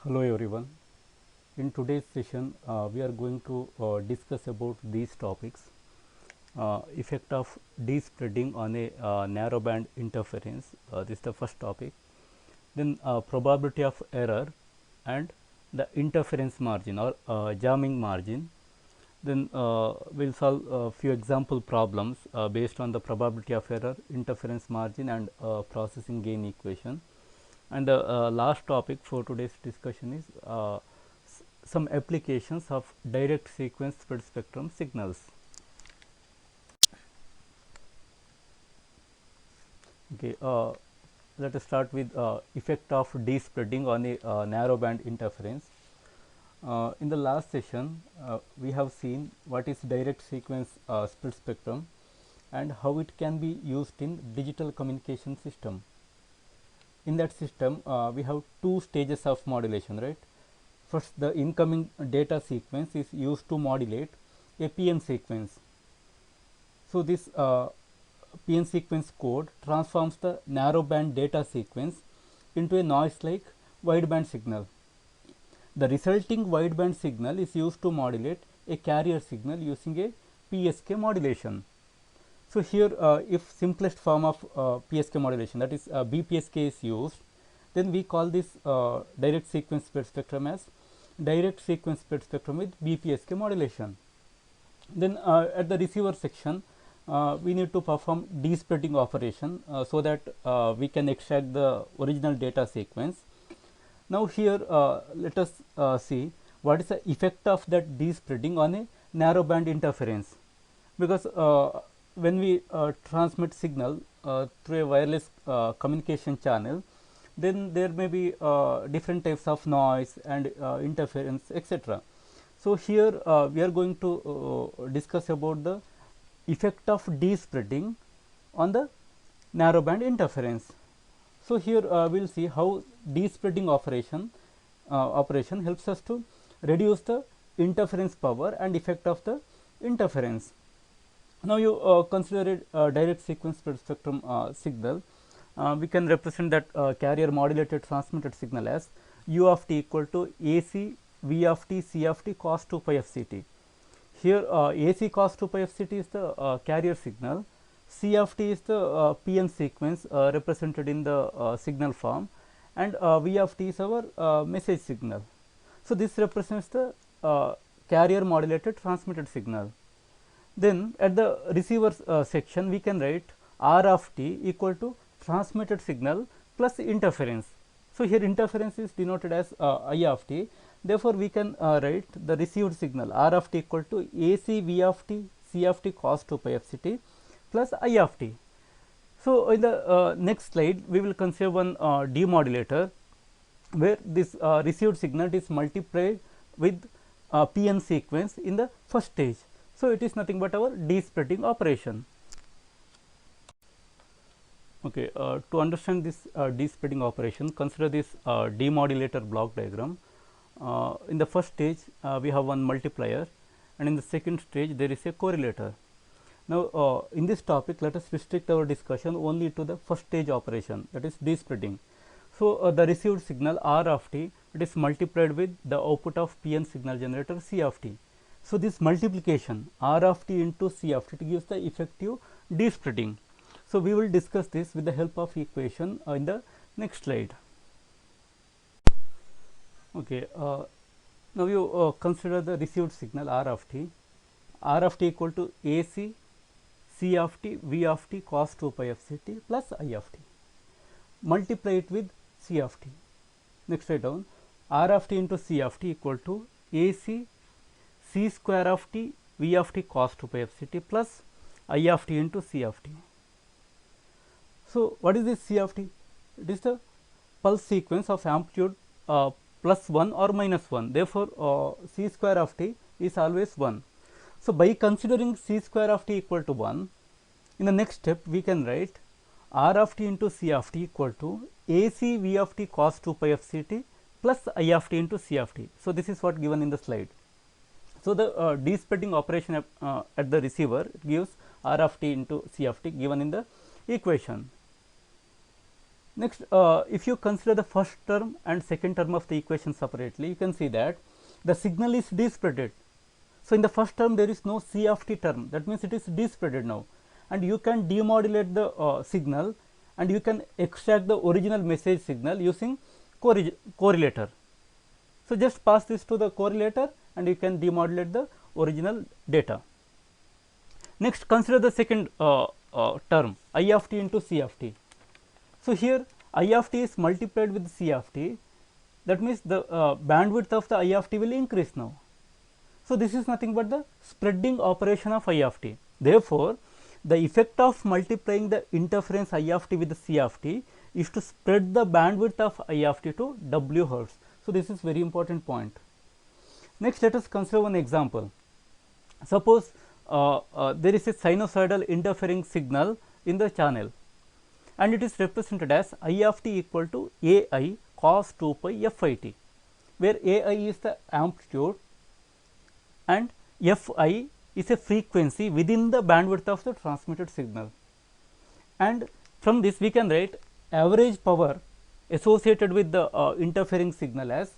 Hello everyone. In today's session, we are going to discuss about these topics: effect of d-spreading on a narrowband interference. This is the first topic. Then probability of error and the interference margin or jamming margin. Then we'll solve a few example problems based on the probability of error, interference margin, and processing gain equation. And the last topic for today's discussion is some applications of direct sequence spread spectrum signals. Okay, let us start with effect of d-spreading on a narrowband interference. In the last session, we have seen what is direct sequence split spectrum and how it can be used in digital communication system. In that system, we have two stages of modulation, right? First, the incoming data sequence is used to modulate a PN sequence. So this PN sequence code transforms the narrowband data sequence into a noise-like wideband signal. The resulting wideband signal is used to modulate a carrier signal using a PSK modulation. So here, if simplest form of PSK modulation, that is BPSK, is used, then we call this direct sequence spread spectrum as direct sequence spread spectrum with BPSK modulation. Then at the receiver section, we need to perform d-spreading operation so that we can extract the original data sequence. Now here let us see what is the effect of that d-spreading on a narrowband interference, because when we transmit signal through a wireless communication channel, then there may be different types of noise and interference, etc. So here we are going to discuss about the effect of d-spreading on the narrowband interference. So here we will see how d-spreading operation helps us to reduce the interference power and effect of the interference. Now you consider a direct sequence spread spectrum signal. We can represent that carrier modulated transmitted signal as u of t equal to AC V of t C of t cos 2 pi f c t. Here AC cos 2 pi f c t is the carrier signal, C of t is the PN sequence represented in the signal form, and V of t is our message signal. So this represents the carrier modulated transmitted signal. Then at the receiver section, we can write R of t equal to transmitted signal plus interference. So here interference is denoted as I of t. Therefore, we can write the received signal R of t equal to AC V of t C of t cos 2 pi f c t plus I of t. So in the next slide, we will consider one demodulator where this received signal is multiplied with PN sequence in the first stage. So it is nothing but our d-spreading operation. Okay, to understand this d-spreading operation, consider this demodulator block diagram. In the first stage, we have one multiplier, and in the second stage, there is a correlator. Now, in this topic, let us restrict our discussion only to the first stage operation, that is d-spreading. So, the received signal R of t, it is multiplied with the output of PN signal generator C of t. So, this multiplication R of t into C of t gives the effective d-spreading. So, we will discuss this with the help of equation in the next slide. Okay, now you consider the received signal R of t. R of t equal to AC C of t V of t cos 2 pi f c t plus I of t. Multiply it with C of t. Next write down R of t into C of t equal to AC C square of t V of t cos 2 pi f c t plus I of t into C of t. So, what is this C of t? It is the pulse sequence of amplitude plus 1 or minus 1. Therefore, C square of t is always 1. So, by considering C square of t equal to 1, in the next step we can write R of t into C of t equal to AC V of t cos 2 pi f c t plus I of t into C of t. So, this is what given in the slide. So, the d-spreading operation at the receiver gives R of t into C of t given in the equation. Next, if you consider the first term and second term of the equation separately, you can see that the signal is d-spreaded. So, in the first term there is no C of t term, that means it is d-spreaded now, and you can demodulate the signal, and you can extract the original message signal using correlator. So, just pass this to the correlator and you can demodulate the original data. Next, consider the second term I of t into C of t. So, here I of t is multiplied with C of t, that means the bandwidth of the I of t will increase now. So, this is nothing but the spreading operation of I of t. Therefore, the effect of multiplying the interference I of t with the C of t is to spread the bandwidth of I of t to W hertz. So, this is very important point. Next, let us consider one example. Suppose there is a sinusoidal interfering signal in the channel, and it is represented as I of t equal to A I cos 2 pi f I t, where A I is the amplitude and f I is a frequency within the bandwidth of the transmitted signal. And from this we can write average power associated with the interfering signal as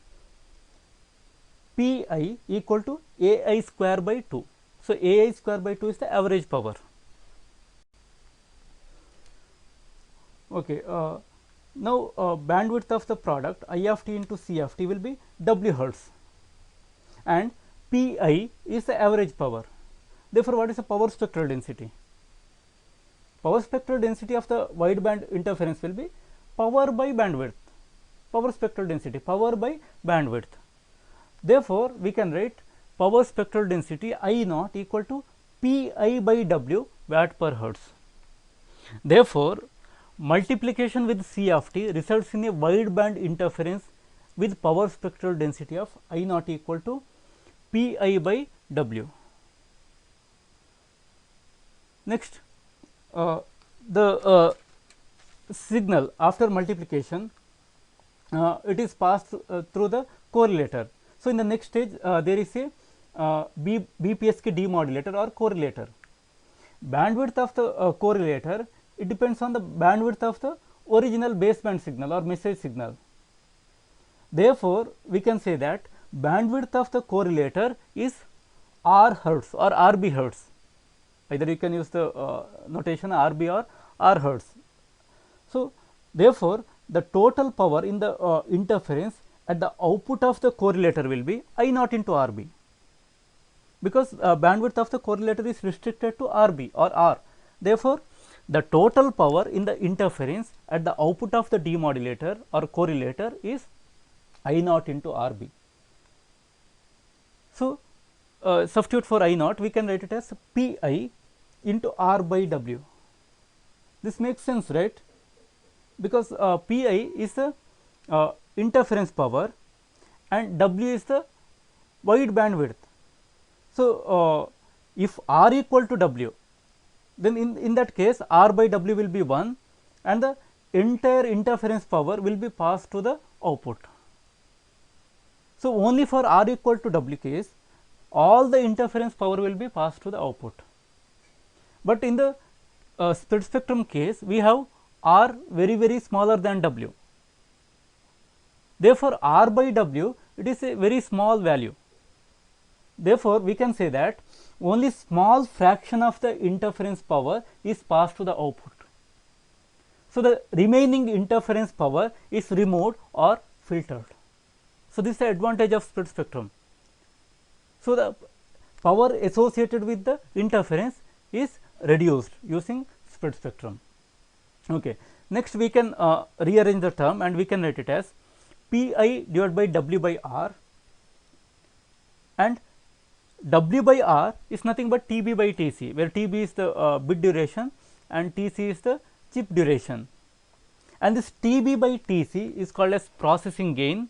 P I equal to A I square by 2. So, A I square by 2 is the average power. Okay, now bandwidth of the product I of t into C of t will be W hertz, and P I is the average power. Therefore, what is the power spectral density? Power spectral density of the wideband interference will be power by bandwidth, power spectral density, power by bandwidth. Therefore, we can write power spectral density I naught equal to P I by W watt per hertz. Therefore, multiplication with C of t results in a wideband interference with power spectral density of I naught equal to P I by W. Next, the signal after multiplication it is passed through the correlator. So, in the next stage there is a BPSK demodulator or correlator. Bandwidth of the correlator, it depends on the bandwidth of the original baseband signal or message signal. Therefore, we can say that bandwidth of the correlator is R hertz or RB hertz. Either you can use the notation RB or R hertz. So, therefore, the total power in the interference at the output of the correlator will be I naught into RB, because bandwidth of the correlator is restricted to RB or R. Therefore, the total power in the interference at the output of the demodulator or correlator is I naught into RB. So, substitute for I naught, we can write it as P I into R by W. This makes sense, right? Because P I is the interference power and W is the wide bandwidth. So, if R equal to W, then in that case R by W will be 1 and the entire interference power will be passed to the output. So, only for R equal to W case all the interference power will be passed to the output. But in the split spectrum case we have R very smaller than W. Therefore, R by W it is a very small value. Therefore, we can say that only small fraction of the interference power is passed to the output. So, the remaining interference power is removed or filtered. So, this is the advantage of split spectrum. So, the power associated with the interference is reduced using split spectrum. Okay. Next, we can rearrange the term and we can write it as P I divided by W by R, and W by R is nothing but TB by TC, where TB is the bit duration and TC is the chip duration, and this TB by TC is called as processing gain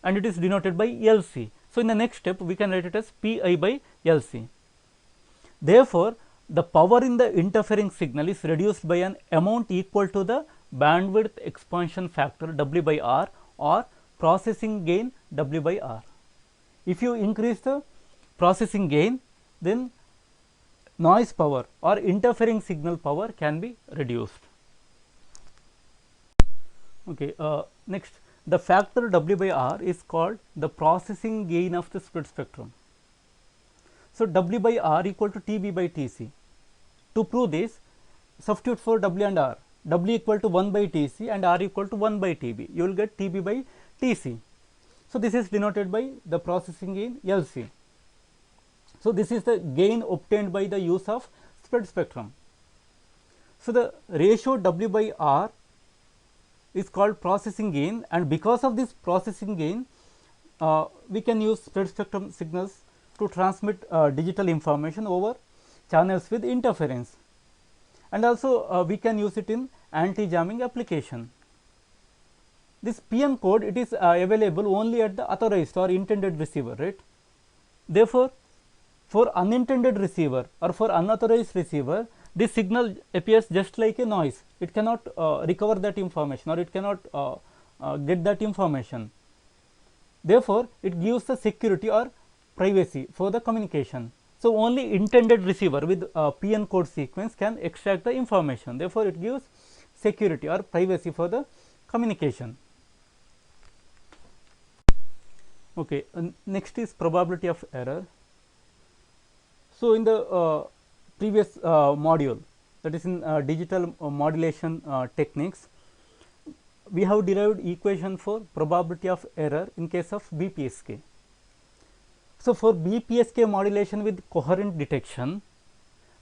and it is denoted by LC. So, in the next step we can write it as Pi by LC. Therefore, the power in the interfering signal is reduced by an amount equal to the bandwidth expansion factor W by R or processing gain W by R. If you increase the processing gain, then noise power or interfering signal power can be reduced. Okay. Next, the factor W by R is called the processing gain of the split spectrum. So, W by R equal to T B by T C. To prove this, substitute for W and R. W equal to 1 by T C and R equal to 1 by T B. You will get T B by T C. So, this is denoted by the processing gain L C. So, this is the gain obtained by the use of split spectrum. So, the ratio W by R is called processing gain, and because of this processing gain, we can use split spectrum signals to transmit digital information over channels with interference, and also we can use it in anti-jamming application. This PN code, it is available only at the authorized or intended receiver, right. Therefore, for unintended receiver or for unauthorized receiver, this signal appears just like a noise. It cannot recover that information, or it cannot get that information. Therefore, it gives the security or privacy for the communication. So, only intended receiver with PN code sequence can extract the information. Therefore, it gives security or privacy for the communication. Okay. Next is probability of error. So, in the previous module, that is in digital modulation techniques, we have derived equation for probability of error in case of BPSK. So, for BPSK modulation with coherent detection,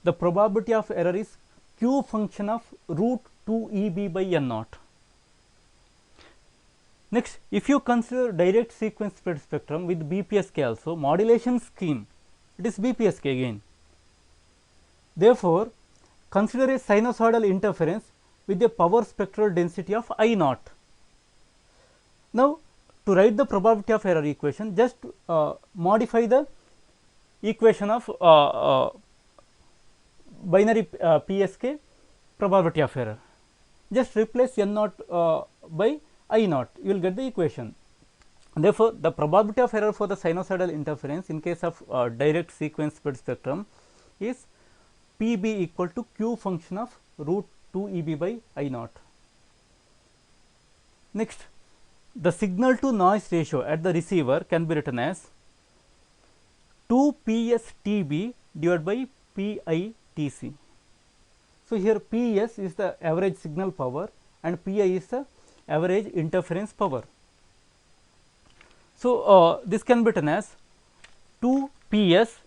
the probability of error is Q function of root 2 EB by N naught. Next, if you consider direct sequence split spectrum with BPSK also, modulation scheme, it is BPSK again. Therefore, consider a sinusoidal interference with a power spectral density of I naught. Now, to write the probability of error equation, just modify the equation of binary PSK probability of error. Just replace N naught by I naught, you will get the equation. Therefore, the probability of error for the sinusoidal interference in case of direct sequence split spectrum is Pb equal to Q function of root 2 Eb by I naught. Next, the signal to noise ratio at the receiver can be written as 2 Ps Tb divided by Pi Tc. So, here Ps is the average signal power and Pi is the average interference power. So, this can be written as 2 Ps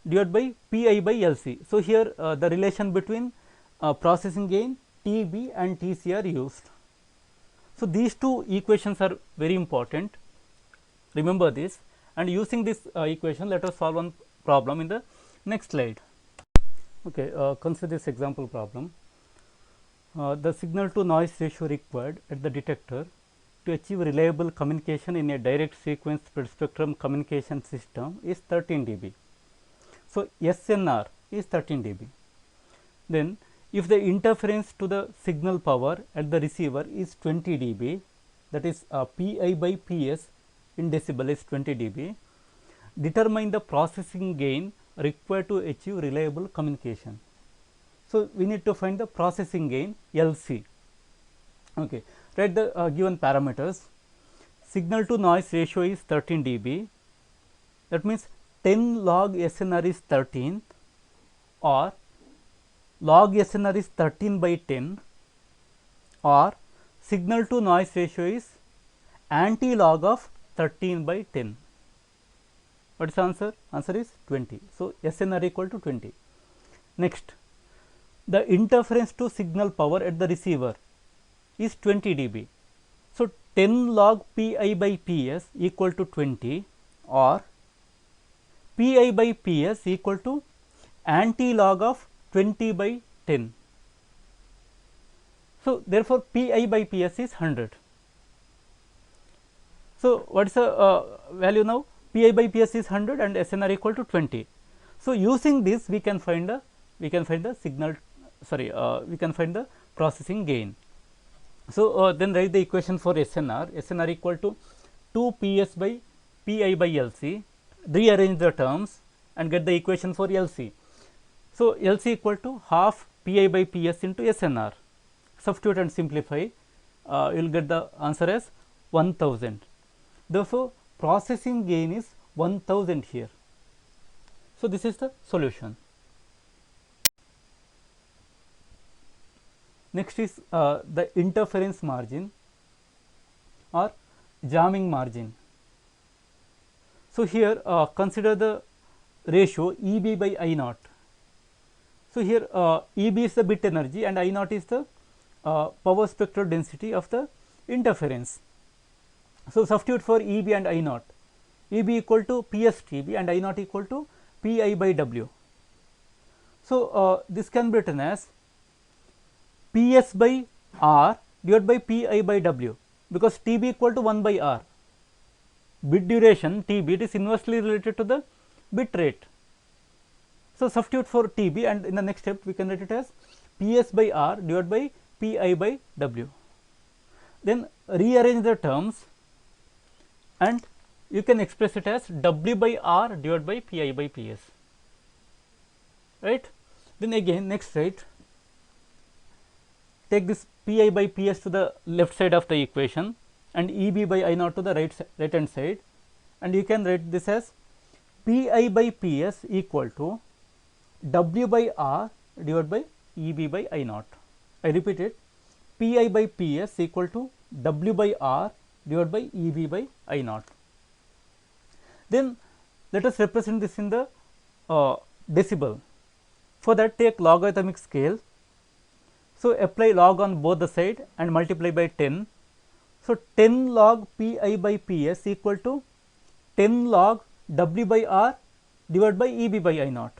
divided by Pi by Lc. So, here the relation between processing gain Tb and Tc are used. So, these two equations are very important, remember this, and using this equation, let us solve one problem in the next slide. Okay, consider this example problem. The signal to noise ratio required at the detector to achieve reliable communication in a direct sequence split spectrum communication system is 13 dB. So, SNR is 13 dB. Then, if the interference to the signal power at the receiver is 20 dB, that is Pi by Ps in decibel is 20 dB, determine the processing gain required to achieve reliable communication. So, we need to find the processing gain Lc. Okay. Write the given parameters. Signal to noise ratio is 13 dB, that means 10 log SNR is 13, or log SNR is 13 by 10, or signal to noise ratio is anti log of 13 by 10. What is the answer? Answer is 20. So, SNR equal to 20. Next, the interference to signal power at the receiver is 20 dB. So, 10 log Pi by Ps equal to 20, or Pi by Ps equal to anti log of 20 by 10. So, therefore, Pi by Ps is 100. So, what is the value now? Pi by Ps is 100 and SNR equal to 20. So, using this we can find the signal, we can find the processing gain. So, then write the equation for SNR. SNR equal to 2 Ps by Pi by Lc. Rearrange the terms and get the equation for Lc. So, Lc equal to half Pi by Ps into SNR. Substitute and simplify. you will get the answer as 1000. Therefore, processing gain is 1000 here. So, this is the solution. Next is the interference margin or jamming margin. So, here consider the ratio E b by I naught. So, here E b is the bit energy and I naught is the power spectral density of the interference. So, substitute for E b and I naught. E b equal to P s T b and I naught equal to P I by W. So, this can be written as P s by R divided by P I by W, because T b equal to 1 by R. Bit duration T b, it is inversely related to the bit rate. So, substitute for T b and in the next step we can write it as P s by R divided by P I by W. Then rearrange the terms and you can express it as W by R divided by P I by P s, right. Then again next side, take this P I by P s to the left side of the equation and E b by I naught to the right hand side, and you can write this as P I by P s equal to W by R divided by E b by I naught. I repeat it, P I by P s equal to W by R divided by E b by I naught. Then let us represent this in the decibel. For that, take logarithmic scale. So, apply log on both the side and multiply by 10. So, 10 log P I by P s equal to 10 log W by R divided by E b by I naught.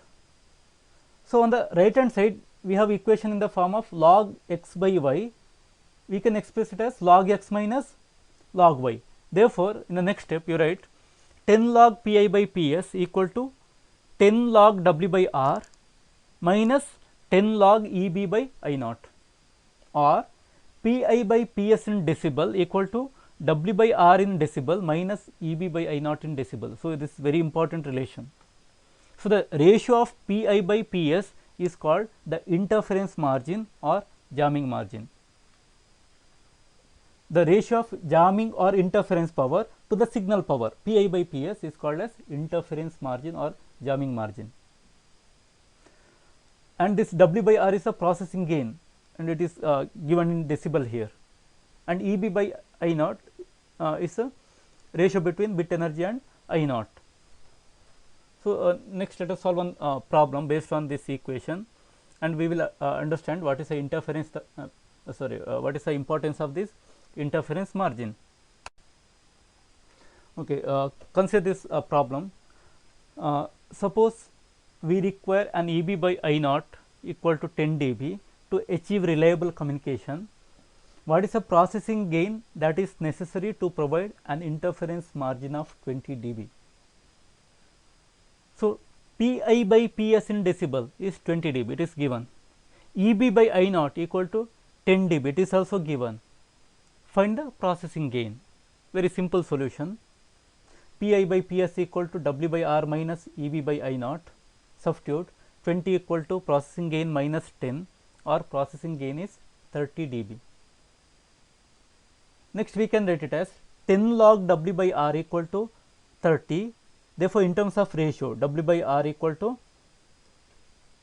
So, on the right hand side we have equation in the form of log x by y. We can express it as log x minus log y. Therefore, in the next step you write 10 log P I by P s equal to 10 log W by R minus 10 log E b by I naught, or P I by P s in decibel equal to W by R in decibel minus E b by I naught in decibel. So, this is very important relation. So, the ratio of P I by P s is called the interference margin or jamming margin. The ratio of jamming or interference power to the signal power P I by P s is called as interference margin or jamming margin. And this W by R is a processing gain and it is given in decibel here, and E b by I naught is a ratio between bit energy and I naught. So, next let us solve one problem based on this equation, and we will understand what is the interference what is the importance of this interference margin. Okay, consider this problem. Suppose we require an E b by I naught equal to 10 dB to achieve reliable communication. What is the processing gain that is necessary to provide an interference margin of 20 dB? So, P I by P s in decibel is 20 dB, it is given. E b by I naught equal to 10 dB, it is also given. Find the processing gain. Very simple solution. P I by P s equal to W by R minus E b by I naught. Substitute 20 equal to processing gain minus 10, or processing gain is 30 dB. Next we can write it as 10 log W by R equal to 30. Therefore, in terms of ratio W by R equal to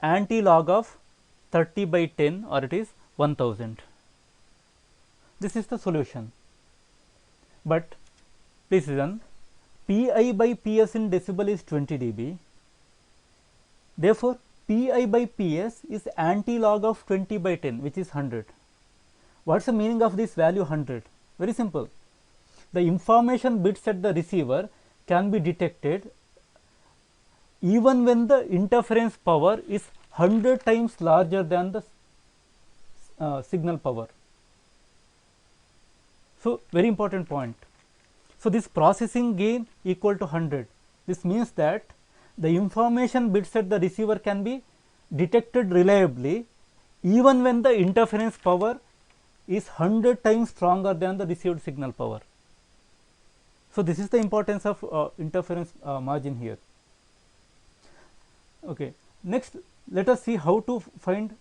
anti log of 30 by 10, or it is 1000. This is the solution. But please listen, P I by P s in decibel is 20 dB. Therefore, P I by P s is anti log of 20 by 10, which is 100. What is the meaning of this value 100? Very simple. The information bits at the receiver can be detected even when the interference power is 100 times larger than the signal power. So, very important point. So, this processing gain equal to 100. This means that the information bits at the receiver can be detected reliably even when the interference power is 100 times stronger than the received signal power. So, this is the importance of interference margin here. Okay. Next, let us see how to find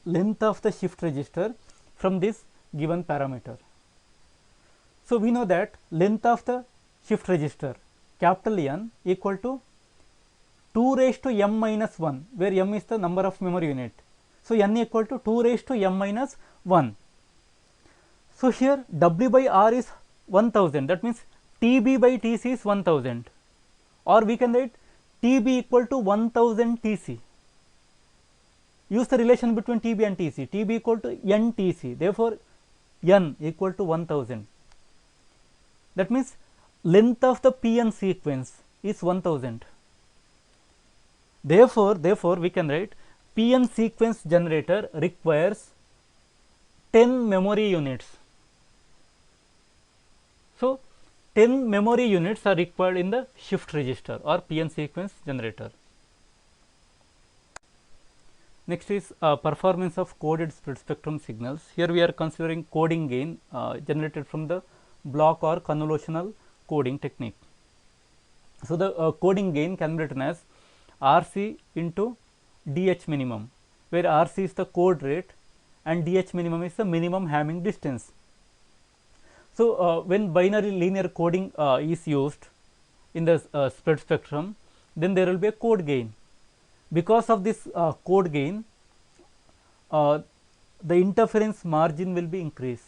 length of the shift register from this given parameter. So, we know that length of the shift register capital N equal to 2 raised to m minus 1, where m is the number of memory unit. So, n equal to 2 raised to m minus 1. So, here W by R is 1000, that means TB by TC is 1000, or we can write TB equal to 1000 TC. Use the relation between TB and TC, TB equal to NTC, therefore, N equal to 1000. That means length of the PN sequence is 1000. Therefore, we can write PN sequence generator requires 10 memory units. So, 10 memory units are required in the shift register or PN sequence generator. Next is performance of coded split spectrum signals. Here we are considering coding gain generated from the block or convolutional coding technique. So, the coding gain can be written as RC into DH minimum, where RC is the code rate and DH minimum is the minimum Hamming distance. So, when binary linear coding is used in the split spectrum, then there will be a code gain. Because of this code gain, the interference margin will be increased.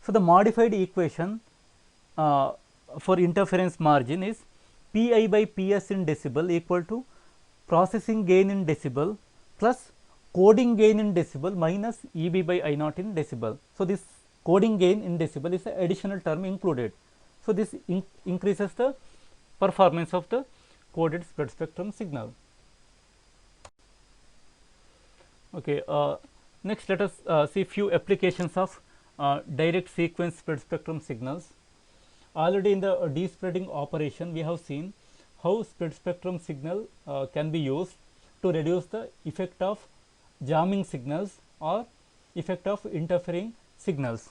So, the modified equation for interference margin is Pi by Ps in decibel equal to processing gain in decibel plus coding gain in decibel minus Eb by I naught in decibel. So, this coding gain in decibel is an additional term included. So, this increases the performance of the coded split spectrum signal. Okay, next let us see few applications of direct sequence split spectrum signals. Already in the despreading operation, we have seen how split spectrum signal can be used to reduce the effect of jamming signals or effect of interfering signals.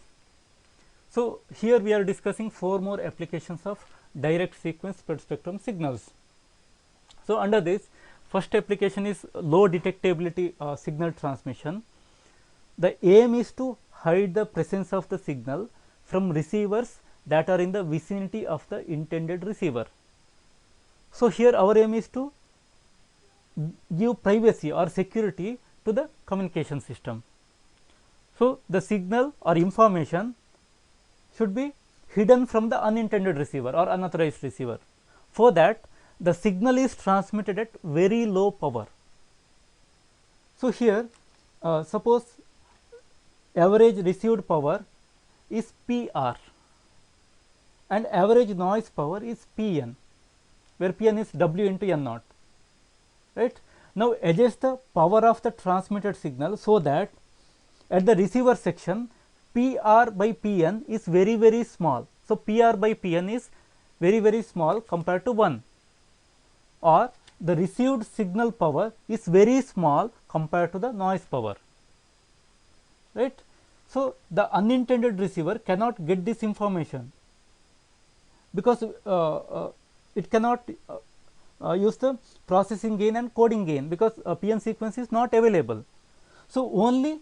So, here we are discussing 4 more applications of direct sequence split spectrum signals. So, under this, first application is low detectability signal transmission. The aim is to hide the presence of the signal from receivers that are in the vicinity of the intended receiver. So, here our aim is to give privacy or security to the communication system. So, the signal or information should be hidden from the unintended receiver or unauthorized receiver. For that, the signal is transmitted at very low power. So, here suppose average received power is PR and average noise power is Pn, where Pn is W into N naught, right. Now, adjust the power of the transmitted signal so that at the receiver section PR by Pn is very small. So, PR by Pn is very small compared to 1, or the received signal power is very small compared to the noise power, right. So, the unintended receiver cannot get this information because it cannot use the processing gain and coding gain because PN sequence is not available. So, only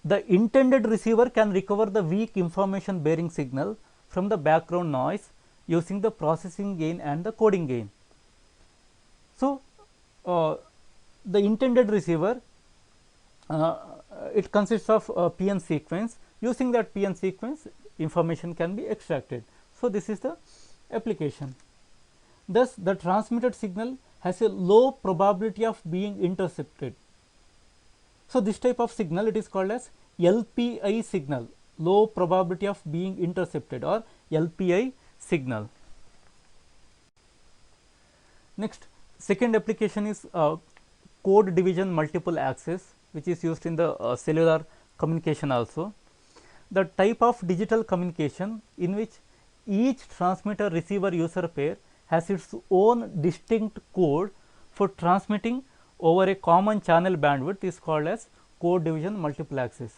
the intended receiver can recover the weak information bearing signal from the background noise using the processing gain and the coding gain. So, the intended receiver it consists of PN sequence. Using that PN sequence, information can be extracted. So, this is the application. Thus, the transmitted signal has a low probability of being intercepted. So, this type of signal it is called as LPI signal, low probability of being intercepted, or LPI signal. Next, second application is code division multiple access, which is used in the cellular communication also. The type of digital communication in which each transmitter receiver user pair has its own distinct code for transmitting over a common channel bandwidth is called as code division multiple access.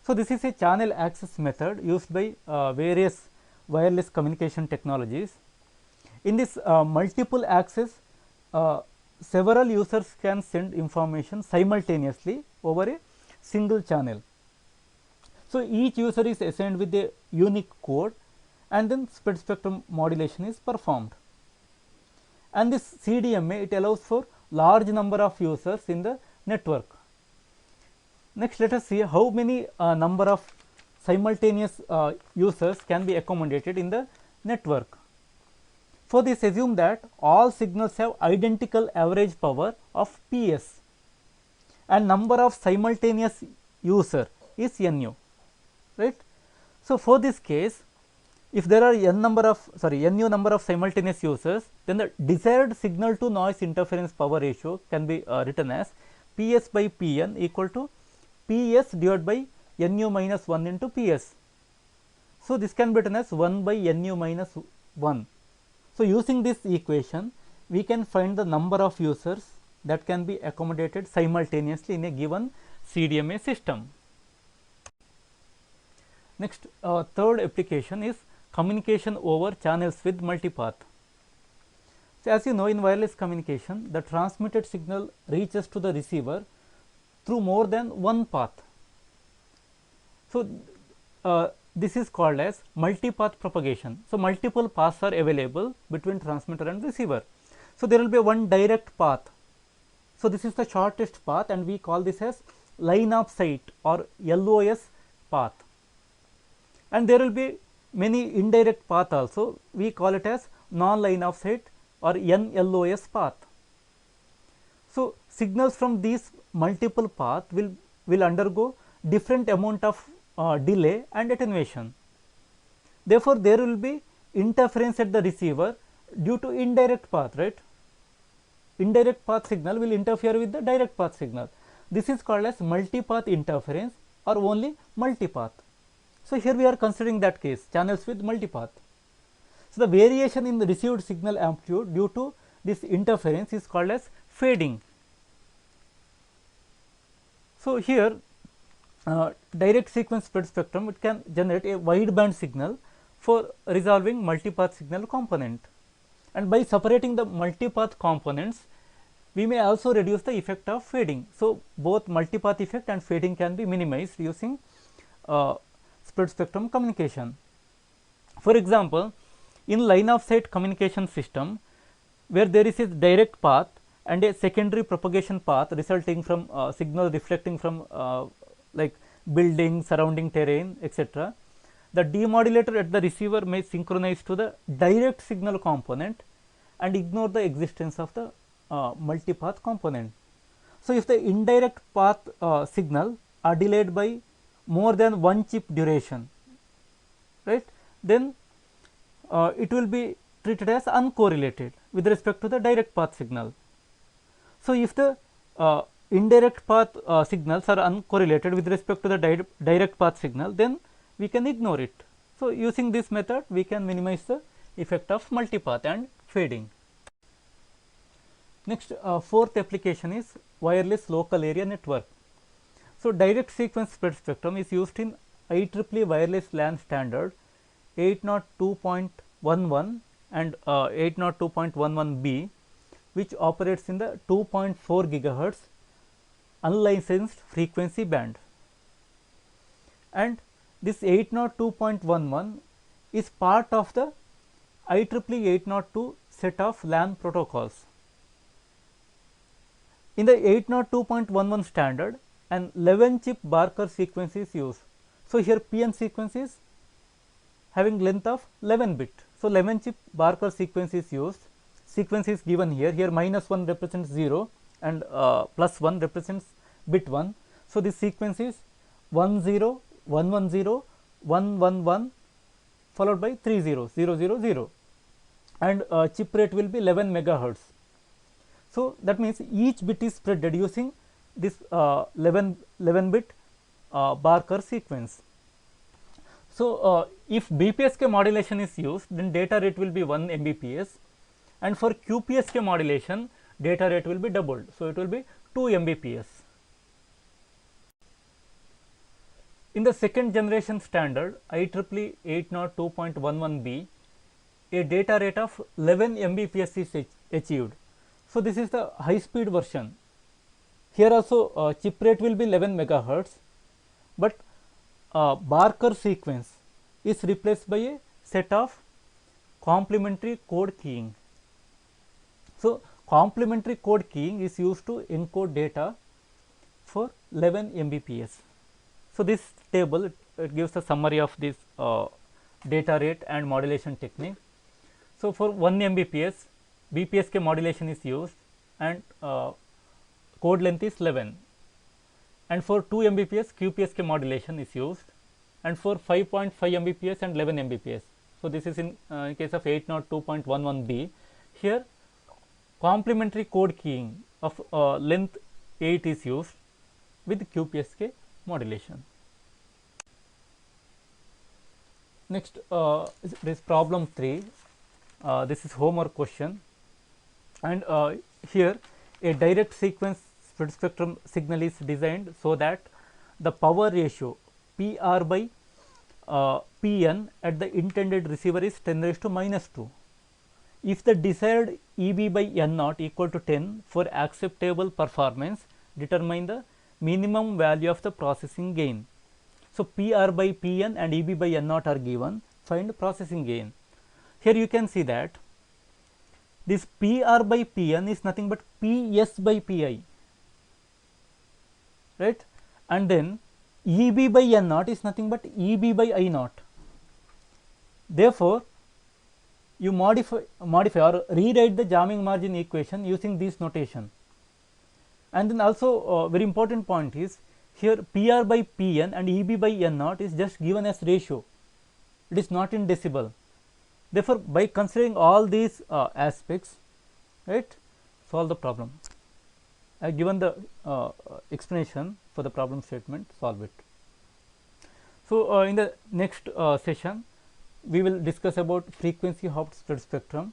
So, this is a channel access method used by various wireless communication technologies. In this multiple access, several users can send information simultaneously over a single channel. So each user is assigned with a unique code, and then spread spectrum modulation is performed. And this CDMA, it allows for large number of users in the network. Next, let us see how many number of simultaneous users can be accommodated in the network. For this, assume that all signals have identical average power of PS, and number of simultaneous user is NU, right. So, for this case, if there are NU number of simultaneous users, then the desired signal to noise interference power ratio can be written as PS by Pn equal to PS divided by NU minus 1 into PS. So, this can be written as 1 by NU minus 1. So, using this equation, we can find the number of users that can be accommodated simultaneously in a given CDMA system. Next, third application is communication over channels with multipath. So, as you know, in wireless communication, the transmitted signal reaches to the receiver through more than one path. So, this is called as multipath propagation. So, multiple paths are available between transmitter and receiver. So, there will be one direct path. So, this is the shortest path, and we call this as line of sight or LOS path. And there will be many indirect path also, we call it as non line of sight or NLOS path. So, signals from these multiple path will undergo different amount of delay and attenuation. Therefore, there will be interference at the receiver due to indirect path, right. Indirect path signal will interfere with the direct path signal. This is called as multipath interference or only multipath. So, here we are considering that case, channels with multipath. So, the variation in the received signal amplitude due to this interference is called as fading. So, here direct sequence spread spectrum, it can generate a wideband signal for resolving multipath signal component, and by separating the multipath components, we may also reduce the effect of fading. So, both multipath effect and fading can be minimized using spread spectrum communication. For example, in line of sight communication system, where there is a direct path and a secondary propagation path resulting from signal reflecting from like building, surrounding terrain, etc., the demodulator at the receiver may synchronize to the direct signal component and ignore the existence of the multipath component. So, if the indirect path signal are delayed by more than one chip duration, right, then it will be treated as uncorrelated with respect to the direct path signal. So, if the indirect path signals are uncorrelated with respect to the direct path signal, then we can ignore it. So, using this method, we can minimize the effect of multipath and fading. Next, fourth application is wireless local area network. So, direct sequence spread spectrum is used in IEEE wireless LAN standard 802.11 and 802.11b, which operates in the 2.4 gigahertz unlicensed frequency band. And this 802.11 is part of the IEEE 802 set of LAN protocols. In the 802.11 standard, an 11 chip Barker sequence is used. So, here PN sequence is having length of 11 bit. So, 11 chip Barker sequence is used. Sequence is given here. Here minus 1 represents 0 and plus 1 represents bit 1. So, this sequence is 10, 110, 111 followed by 30, 000, and chip rate will be 11 megahertz. So, that means each bit is spread using this 11 bit Barker sequence. So, if BPSK modulation is used, then data rate will be 1 Mbps, and for QPSK modulation, data rate will be doubled. So, it will be 2 Mbps. In the second generation standard IEEE 802.11b, a data rate of 11 Mbps is achieved. So, this is the high speed version. Here also chip rate will be 11 megahertz, but Barker sequence is replaced by a set of complementary code keying. So, complementary code keying is used to encode data for 11 Mbps. So, this table it gives a summary of this data rate and modulation technique. So, for 1 Mbps BPSK modulation is used and code length is 11, and for 2 Mbps QPSK modulation is used, and for 5.5 Mbps and 11 Mbps. So, this is in case of 802.11b. Here complementary code keying of length 8 is used with QPSK modulation. Next, this problem 3. This is homework question, and here a direct sequence spread spectrum signal is designed so that the power ratio PR by Pn at the intended receiver is 10 raised to minus 2. If the desired EB by N naught equal to 10 for acceptable performance, determine the minimum value of the processing gain. So, PR by Pn and EB by N naught are given, find processing gain. Here you can see that this PR by Pn is nothing but PS by Pi, right, and then EB by N naught is nothing but EB by I naught. Therefore, you modify or rewrite the jamming margin equation using this notation. And then also very important point is here PR by Pn and EB by N naught is just given as ratio, it is not in decibel. Therefore, by considering all these aspects, right, solve the problem. I have given the explanation for the problem statement, solve it. So, in the next session we will discuss about frequency hopped spread spectrum,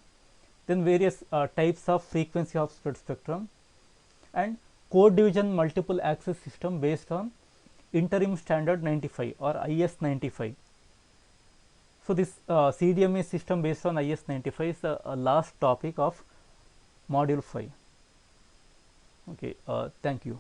then various types of frequency hopped spread spectrum, and code division multiple access system based on interim standard 95 or IS 95. So, this CDMA system based on IS 95 is the last topic of module 5. Okay, thank you.